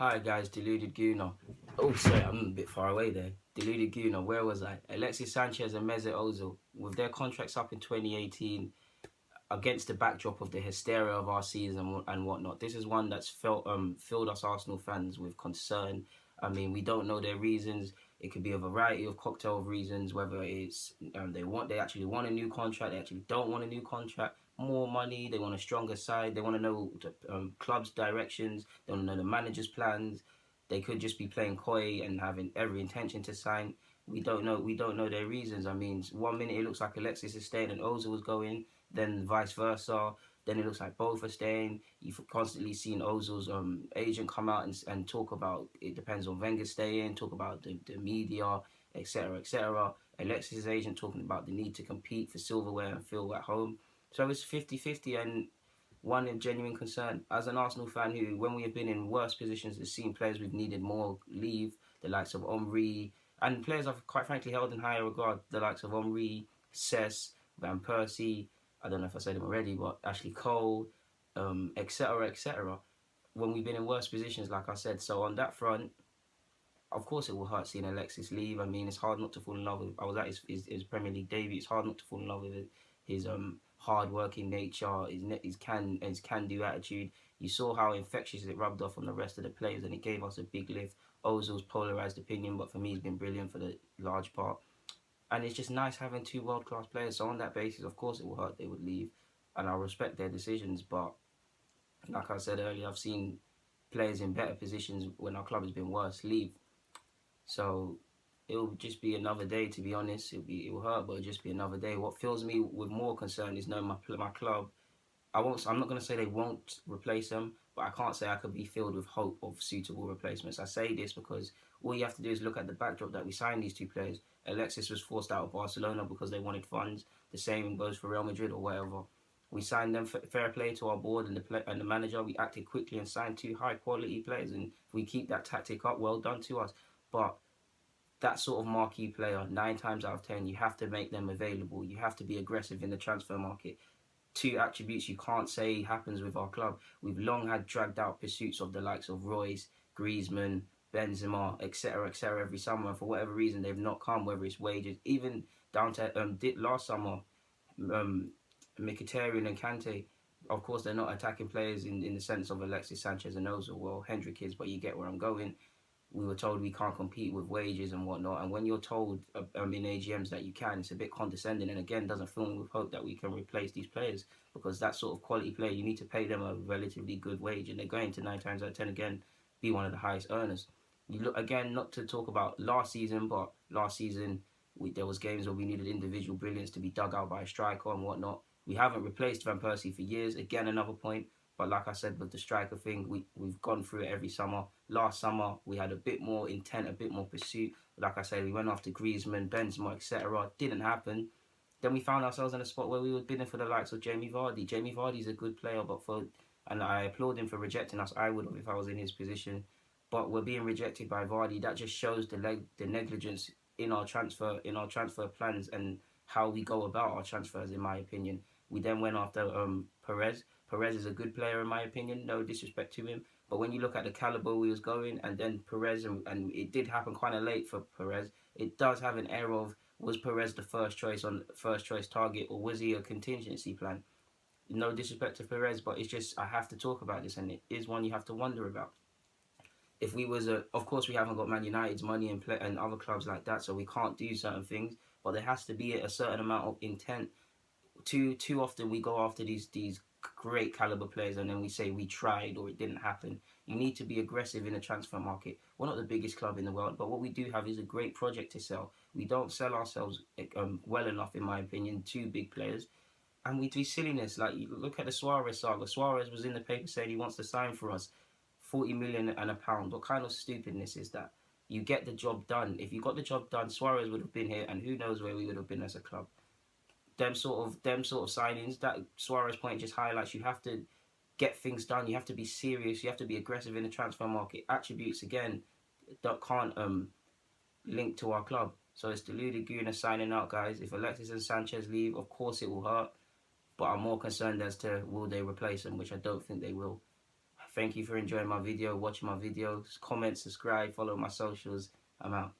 Hi guys, Deluded Gooner. Oh, sorry, I'm a bit far away there. Deluded Gooner, where was I? Alexis Sanchez and Mesut Ozil, with their contracts up in 2018, against the backdrop of the hysteria of our season and whatnot. This is one that's filled us Arsenal fans with concern. I mean, we don't know their reasons. It could be a variety of cocktail of reasons, whether it's they actually want a new contract, they actually don't want a new contract, more money, they want a stronger side, they want to know the club's directions, they want to know the manager's plans. They could just be playing coy and having every intention to sign. We don't know. We don't know their reasons. I mean, one minute it looks like Alexis is staying and Ozil was going, then vice versa. Then it looks like both are staying. You've constantly seen Ozil's agent come out and talk about it depends on Wenger staying, talk about the media, etc., etc. Alexis' agent talking about the need to compete for silverware and feel at home. So it's 50-50 and one of genuine concern. As an Arsenal fan who, when we have been in worse positions, has seen players we've needed more leave, the likes of Henry, and players I've quite frankly held in higher regard, the likes of Henry, Cess, Van Persie, I don't know if I said him already, but Ashley Cole, etc., etc. When we've been in worse positions, like I said. So on that front, of course it will hurt seeing Alexis leave. I mean, it's hard not to fall in love with. I was at his Premier League debut. It's hard not to fall in love with his hard working nature, his can do attitude. You saw how infectious it rubbed off on the rest of the players, and it gave us a big lift. Ozil's polarized opinion, but for me, he's been brilliant for the large part. And it's just nice having two world class players. So on that basis, of course, it will hurt. They would leave, and I respect their decisions. But like I said earlier, I've seen players in better positions when our club has been worse leave. So it'll just be another day. To be honest, it will hurt, but it'll just be another day. What fills me with more concern is knowing my club. I'm not going to say they won't replace them, but I can't say I could be filled with hope of suitable replacements. I say this because all you have to do is look at the backdrop that we signed these two players. Alexis was forced out of Barcelona because they wanted funds. The same goes for Real Madrid or whatever. We signed them, fair play to our board and the manager. We acted quickly and signed two high quality players, and if we keep that tactic up, well done to us. But that sort of marquee player, 9 times out of 10, you have to make them available. You have to be aggressive in the transfer market. Two attributes you can't say happens with our club. We've long had dragged out pursuits of the likes of Royce, Griezmann, Benzema, etc., etc. every summer, and for whatever reason they've not come. Whether it's wages, even down to last summer, Mkhitaryan and Kante. Of course, they're not attacking players in the sense of Alexis Sanchez and Ozil. Well, Hendrick is, but you get where I'm going. We were told we can't compete with wages and whatnot. And when you're told in AGMs that you can, it's a bit condescending. And again, doesn't fill me with hope that we can replace these players, because that sort of quality player, you need to pay them a relatively good wage. And they're going to 9 times out of 10 again be one of the highest earners. You look again, not to talk about last season, but last season there was games where we needed individual brilliance to be dug out by a striker and whatnot. We haven't replaced Van Persie for years. Again, another point. But like I said, with the striker thing, we've gone through it every summer. Last summer, we had a bit more intent, a bit more pursuit. Like I said, we went after Griezmann, Benzema, etc. Didn't happen. Then we found ourselves in a spot where we were bidding for the likes of Jamie Vardy. Jamie Vardy's a good player, and I applaud him for rejecting us. I would have if I was in his position. But we're being rejected by Vardy. That just shows the negligence in our transfer plans and how we go about our transfers, in my opinion. We then went after Perez. Perez is a good player in my opinion, no disrespect to him. But when you look at the caliber we was going, and then Perez, and it did happen kind of late for Perez, it does have an air of, was Perez the first choice target, or was he a contingency plan? No disrespect to Perez, but it's just, I have to talk about this, and it is one you have to wonder about. If we was of course we haven't got Man United's money and other clubs like that, so we can't do certain things, but there has to be a certain amount of intent. Too often we go after these great caliber players and then we say we tried or it didn't happen. You need to be aggressive in the transfer market. We're not the biggest club in the world, but what we do have is a great project to sell. We don't sell ourselves well enough, in my opinion, to big players. And we do silliness. Like, you look at the Suarez saga. Suarez was in the paper saying he wants to sign for us 40 million and a pound. What kind of stupidness is that? You get the job done. If you got the job done, Suarez would have been here, and who knows where we would have been as a club. Them sort of signings, that Suarez point just highlights you have to get things done. You have to be serious. You have to be aggressive in the transfer market. Attributes, again, that can't link to our club. So it's Deluded Gooner signing out, guys. If Alexis and Sanchez leave, of course it will hurt. But I'm more concerned as to will they replace them, which I don't think they will. Thank you for enjoying my video, watching my videos. Comment, subscribe, follow my socials. I'm out.